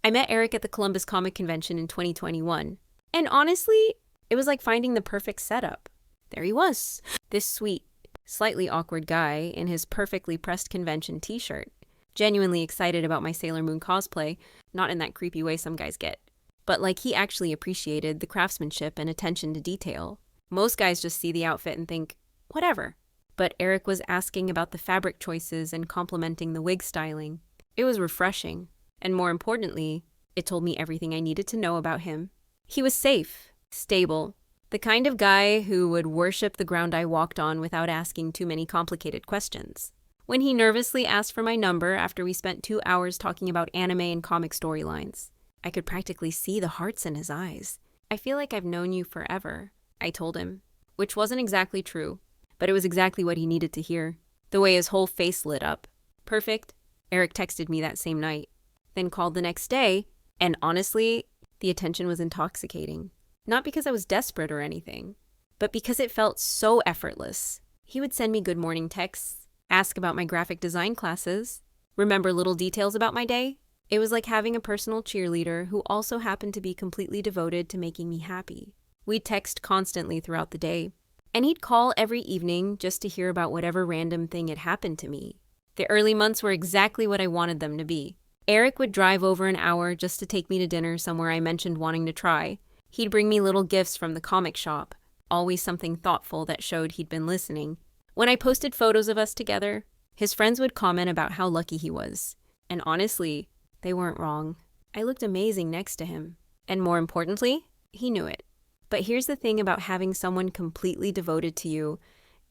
I met Eric at the Columbus Comic Convention in 2021. And honestly, it was like finding the perfect setup. There he was, this sweet, slightly awkward guy in his perfectly pressed convention t-shirt, genuinely excited about my Sailor Moon cosplay, not in that creepy way some guys get, but like he actually appreciated the craftsmanship and attention to detail. Most guys just see the outfit and think, whatever. But Eric was asking about the fabric choices and complimenting the wig styling. It was refreshing, and more importantly, it told me everything I needed to know about him. He was safe, stable, the kind of guy who would worship the ground I walked on without asking too many complicated questions. When he nervously asked for my number after we spent 2 hours talking about anime and comic storylines, I could practically see the hearts in his eyes. I feel like I've known you forever, I told him, which wasn't exactly true, but it was exactly what he needed to hear. The way his whole face lit up. Perfect. Eric texted me that same night, then called the next day, and honestly, the attention was intoxicating. Not because I was desperate or anything, but because it felt so effortless. He would send me good morning texts, ask about my graphic design classes, remember little details about my day. It was like having a personal cheerleader who also happened to be completely devoted to making me happy. We'd text constantly throughout the day, and he'd call every evening just to hear about whatever random thing had happened to me. The early months were exactly what I wanted them to be. Eric would drive over an hour just to take me to dinner somewhere I mentioned wanting to try. He'd bring me little gifts from the comic shop, always something thoughtful that showed he'd been listening. When I posted photos of us together, his friends would comment about how lucky he was. And honestly, they weren't wrong. I looked amazing next to him. And more importantly, he knew it. But here's the thing about having someone completely devoted to you.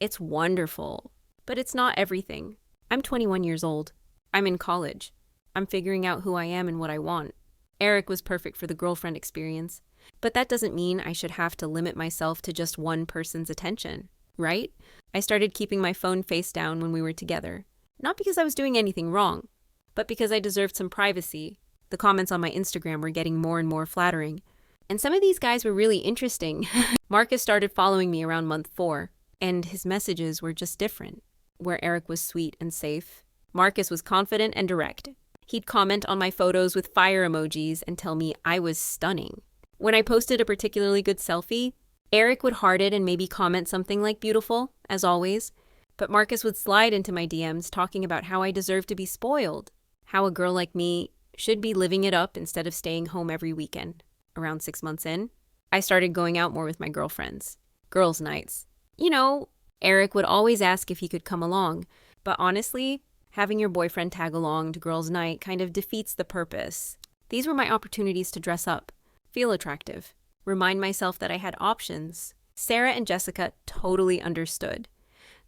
It's wonderful, but it's not everything. I'm 21 years old. I'm in college. I'm figuring out who I am and what I want. Eric was perfect for the girlfriend experience. But that doesn't mean I should have to limit myself to just one person's attention, right? I started keeping my phone face down when we were together. Not because I was doing anything wrong, but because I deserved some privacy. The comments on my Instagram were getting more and more flattering. And some of these guys were really interesting. Marcus started following me around month 4, and his messages were just different. Where Eric was sweet and safe, Marcus was confident and direct. He'd comment on my photos with fire emojis and tell me I was stunning. When I posted a particularly good selfie, Eric would heart it and maybe comment something like beautiful, as always, but Marcus would slide into my DMs talking about how I deserve to be spoiled, how a girl like me should be living it up instead of staying home every weekend. Around 6 months in, I started going out more with my girlfriends. Girls' nights. You know, Eric would always ask if he could come along, but honestly, having your boyfriend tag along to girls' night kind of defeats the purpose. These were my opportunities to dress up, feel attractive, remind myself that I had options. Sarah and Jessica totally understood.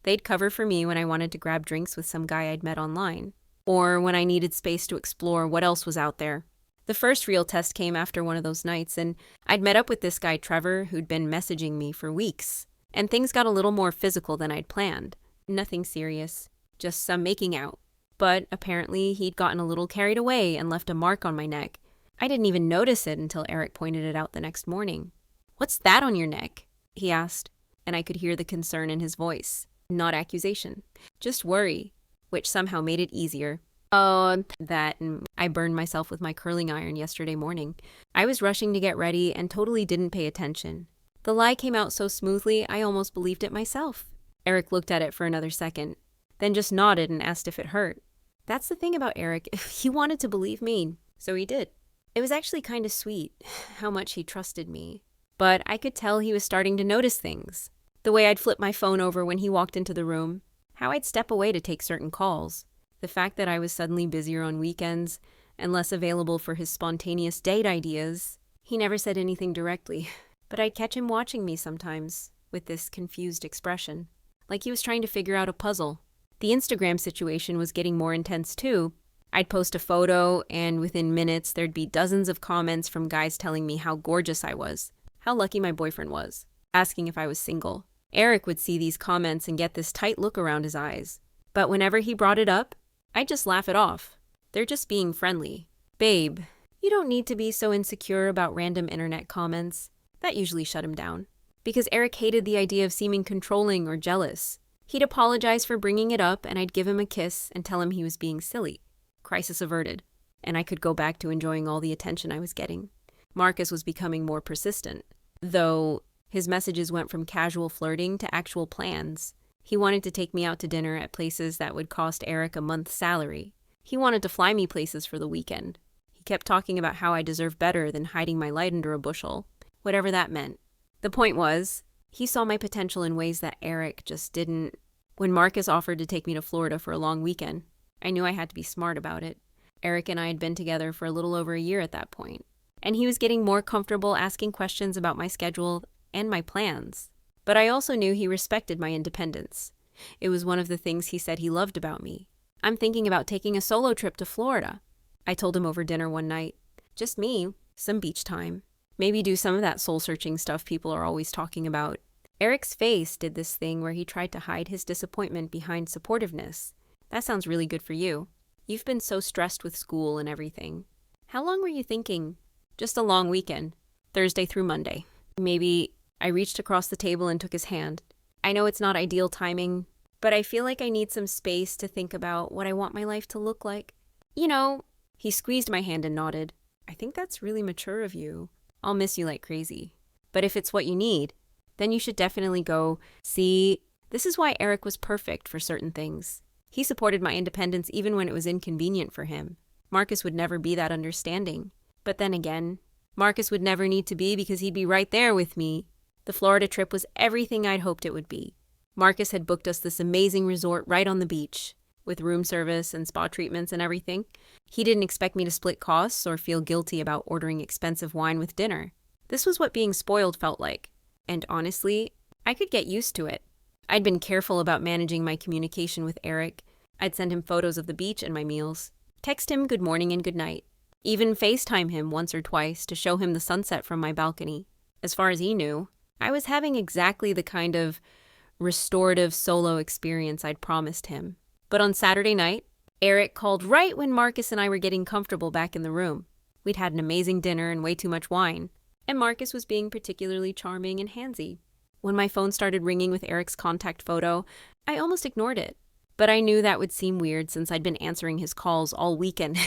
They'd cover for me when I wanted to grab drinks with some guy I'd met online, or when I needed space to explore what else was out there. The first real test came after one of those nights, and I'd met up with this guy Trevor who'd been messaging me for weeks, and things got a little more physical than I'd planned. Nothing serious, just some making out. But apparently he'd gotten a little carried away and left a mark on my neck. I didn't even notice it until Eric pointed it out the next morning. "What's that on your neck?" he asked, and I could hear the concern in his voice. Not accusation, just worry, which somehow made it easier. Oh, that, and I burned myself with my curling iron yesterday morning. I was rushing to get ready and totally didn't pay attention. The lie came out so smoothly, I almost believed it myself. Eric looked at it for another second, then just nodded and asked if it hurt. That's the thing about Eric. He wanted to believe me, so he did. It was actually kind of sweet how much he trusted me. But I could tell he was starting to notice things. The way I'd flip my phone over when he walked into the room, how I'd step away to take certain calls, the fact that I was suddenly busier on weekends and less available for his spontaneous date ideas. He never said anything directly, but I'd catch him watching me sometimes with this confused expression, like he was trying to figure out a puzzle. The Instagram situation was getting more intense too. I'd post a photo, and within minutes there'd be dozens of comments from guys telling me how gorgeous I was, how lucky my boyfriend was, asking if I was single. Eric would see these comments and get this tight look around his eyes. But whenever he brought it up, I'd just laugh it off. They're just being friendly. Babe, you don't need to be so insecure about random internet comments. That usually shut him down. Because Eric hated the idea of seeming controlling or jealous. He'd apologize for bringing it up, and I'd give him a kiss and tell him he was being silly. Crisis averted. and I could go back to enjoying all the attention I was getting. Marcus was becoming more persistent, though his messages went from casual flirting to actual plans. He wanted to take me out to dinner at places that would cost Eric a month's salary. He wanted to fly me places for the weekend. He kept talking about how I deserve better than hiding my light under a bushel, whatever that meant. The point was, he saw my potential in ways that Eric just didn't. When Marcus offered to take me to Florida for a long weekend, I knew I had to be smart about it. Eric and I had been together for a little over a year at that point, and he was getting more comfortable asking questions about my schedule and my plans. But I also knew he respected my independence. It was one of the things he said he loved about me. I'm thinking about taking a solo trip to Florida. I told him over dinner one night. Just me, some beach time. Maybe do some of that soul-searching stuff people are always talking about. Eric's face did this thing where he tried to hide his disappointment behind supportiveness. That sounds really good for you. You've been so stressed with school and everything. How long were you thinking? Just a long weekend. Thursday through Monday. Maybe. I reached across the table and took his hand. I know it's not ideal timing, but I feel like I need some space to think about what I want my life to look like. You know, he squeezed my hand and nodded. I think that's really mature of you. I'll miss you like crazy. But if it's what you need, then you should definitely go. See, this is why Eric was perfect for certain things. He supported my independence even when it was inconvenient for him. Marcus would never be that understanding. But then again, Marcus would never need to be because he'd be right there with me. The Florida trip was everything I'd hoped it would be. Marcus had booked us this amazing resort right on the beach, with room service and spa treatments and everything. He didn't expect me to split costs or feel guilty about ordering expensive wine with dinner. This was what being spoiled felt like. And honestly, I could get used to it. I'd been careful about managing my communication with Eric. I'd send him photos of the beach and my meals, text him good morning and good night, even FaceTime him once or twice to show him the sunset from my balcony. As far as he knew, I was having exactly the kind of restorative solo experience I'd promised him. But on Saturday night, Eric called right when Marcus and I were getting comfortable back in the room. We'd had an amazing dinner and way too much wine, and Marcus was being particularly charming and handsy. When my phone started ringing with Eric's contact photo, I almost ignored it. But I knew that would seem weird since I'd been answering his calls all weekend.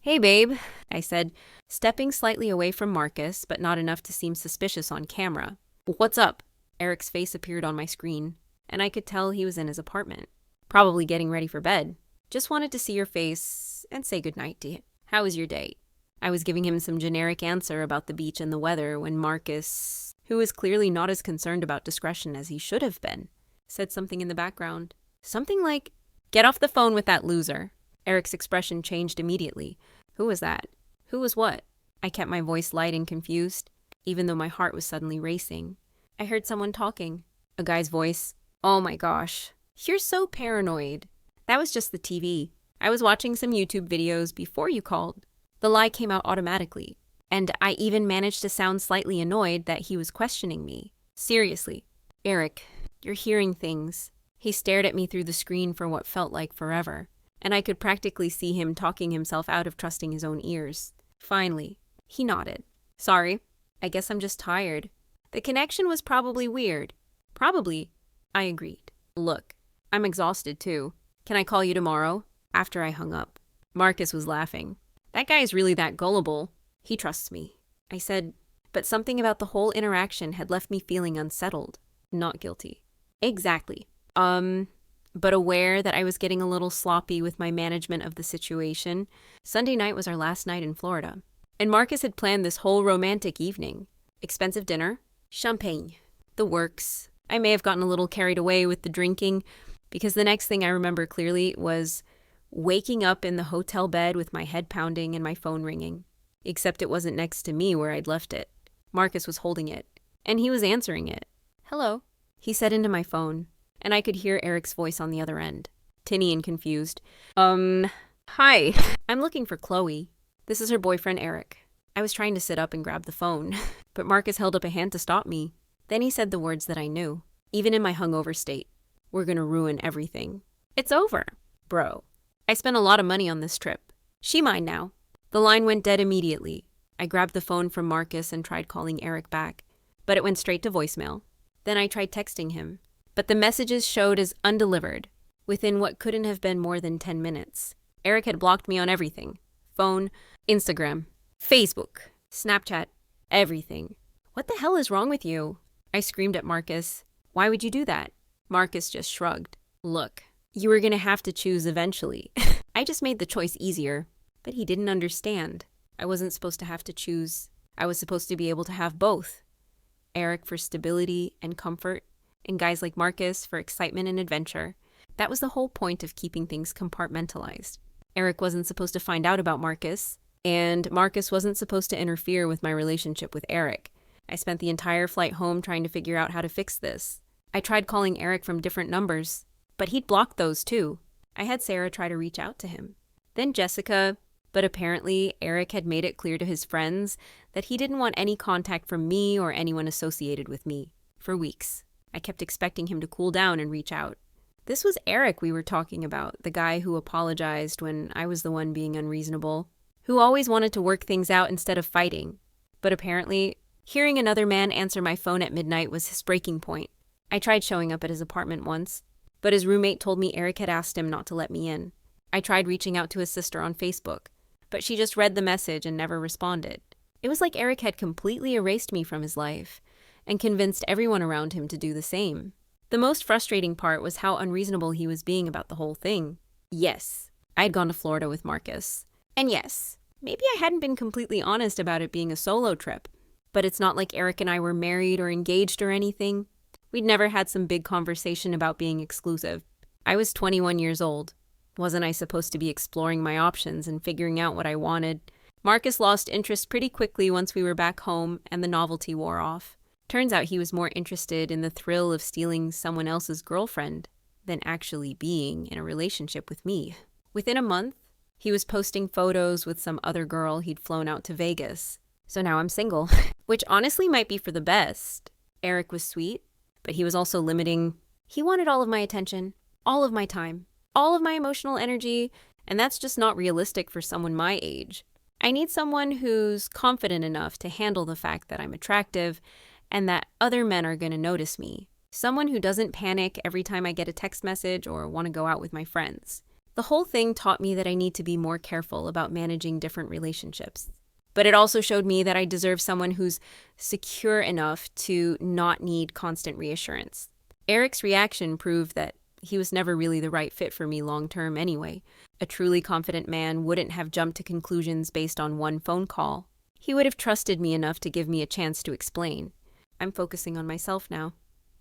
Hey, babe, I said, stepping slightly away from Marcus, but not enough to seem suspicious on camera. What's up? Eric's face appeared on my screen, and I could tell he was in his apartment, probably getting ready for bed. Just wanted to see your face and say goodnight to you. How was your date? I was giving him some generic answer about the beach and the weather when Marcus, who was clearly not as concerned about discretion as he should have been, said something in the background. Something like, "Get off the phone with that loser." Eric's expression changed immediately. Who was that? Who was what? I kept my voice light and confused, even though my heart was suddenly racing. I heard someone talking. A guy's voice. Oh my gosh. You're so paranoid. That was just the TV. I was watching some YouTube videos before you called. The lie came out automatically, and I even managed to sound slightly annoyed that he was questioning me. Seriously, Eric, you're hearing things. He stared at me through the screen for what felt like forever, and I could practically see him talking himself out of trusting his own ears. Finally, he nodded. Sorry, I guess I'm just tired. The connection was probably weird. Probably, I agreed. Look, I'm exhausted too. Can I call you tomorrow? After I hung up. Marcus was laughing. That guy is really that gullible. He trusts me. I said, but something about the whole interaction had left me feeling unsettled, not guilty. Exactly. But aware that I was getting a little sloppy with my management of the situation, Sunday night was our last night in Florida. And Marcus had planned this whole romantic evening. Expensive dinner, champagne, the works. I may have gotten a little carried away with the drinking, because the next thing I remember clearly was waking up in the hotel bed with my head pounding and my phone ringing. Except it wasn't next to me where I'd left it. Marcus was holding it, and he was answering it. Hello, he said into my phone, and I could hear Eric's voice on the other end, tinny and confused. Hi. I'm looking for Chloe. This is her boyfriend, Eric. I was trying to sit up and grab the phone, but Marcus held up a hand to stop me. Then he said the words that I knew, even in my hungover state. We're gonna ruin everything. It's over, bro. I spent a lot of money on this trip. She mine now. The line went dead immediately. I grabbed the phone from Marcus and tried calling Eric back, but it went straight to voicemail. Then I tried texting him, but the messages showed as undelivered, within what couldn't have been more than 10 minutes. Eric had blocked me on everything. phone, Instagram, Facebook, Snapchat, everything. What the hell is wrong with you? I screamed at Marcus. Why would you do that? Marcus just shrugged. Look, you were going to have to choose eventually. I just made the choice easier, but he didn't understand. I wasn't supposed to have to choose. I was supposed to be able to have both. Eric for stability and comfort, and guys like Marcus for excitement and adventure. That was the whole point of keeping things compartmentalized. Eric wasn't supposed to find out about Marcus, and Marcus wasn't supposed to interfere with my relationship with Eric. I spent the entire flight home trying to figure out how to fix this. I tried calling Eric from different numbers, but he'd blocked those too. I had Sarah try to reach out to him. Then Jessica, but apparently Eric had made it clear to his friends that he didn't want any contact from me or anyone associated with me. For weeks, I kept expecting him to cool down and reach out. This was Eric we were talking about, the guy who apologized when I was the one being unreasonable, who always wanted to work things out instead of fighting. But apparently, hearing another man answer my phone at midnight was his breaking point. I tried showing up at his apartment once, but his roommate told me Eric had asked him not to let me in. I tried reaching out to his sister on Facebook, but she just read the message and never responded. It was like Eric had completely erased me from his life and convinced everyone around him to do the same. The most frustrating part was how unreasonable he was being about the whole thing. Yes, I had gone to Florida with Marcus. And yes, maybe I hadn't been completely honest about it being a solo trip. But it's not like Eric and I were married or engaged or anything. We'd never had some big conversation about being exclusive. I was 21 years old. Wasn't I supposed to be exploring my options and figuring out what I wanted? Marcus lost interest pretty quickly once we were back home and the novelty wore off. Turns out he was more interested in the thrill of stealing someone else's girlfriend than actually being in a relationship with me. Within a month, he was posting photos with some other girl he'd flown out to Vegas. So now I'm single, which honestly might be for the best. Eric was sweet, but he was also limiting. He wanted all of my attention, all of my time, all of my emotional energy, and that's just not realistic for someone my age. I need someone who's confident enough to handle the fact that I'm attractive and that other men are going to notice me. Someone who doesn't panic every time I get a text message or want to go out with my friends. The whole thing taught me that I need to be more careful about managing different relationships. But it also showed me that I deserve someone who's secure enough to not need constant reassurance. Eric's reaction proved that he was never really the right fit for me long-term anyway. A truly confident man wouldn't have jumped to conclusions based on one phone call. He would have trusted me enough to give me a chance to explain. I'm focusing on myself now.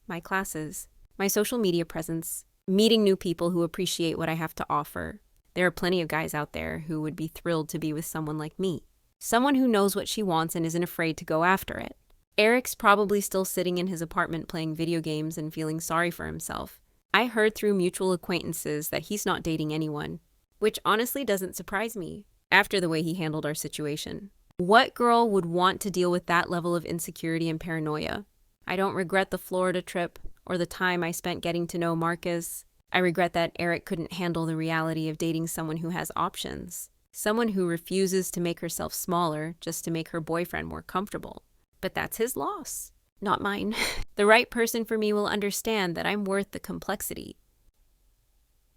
My classes, my social media presence, meeting new people who appreciate what I have to offer. There are plenty of guys out there who would be thrilled to be with someone like me. Someone who knows what she wants and isn't afraid to go after it. Eric's probably still sitting in his apartment playing video games and feeling sorry for himself. I heard through mutual acquaintances that he's not dating anyone, which honestly doesn't surprise me after the way he handled our situation. What girl would want to deal with that level of insecurity and paranoia? I don't regret the Florida trip or the time I spent getting to know Marcus. I regret that Eric couldn't handle the reality of dating someone who has options. Someone who refuses to make herself smaller just to make her boyfriend more comfortable. But that's his loss, not mine. The right person for me will understand that I'm worth the complexity.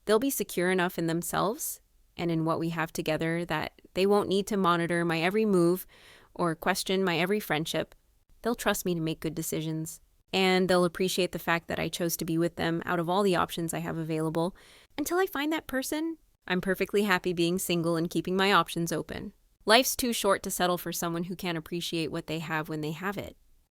They'll be secure enough in themselves and in what we have together that they won't need to monitor my every move or question my every friendship. They'll trust me to make good decisions. And they'll appreciate the fact that I chose to be with them out of all the options I have available. Until I find that person, I'm perfectly happy being single and keeping my options open. Life's too short to settle for someone who can't appreciate what they have when they have it.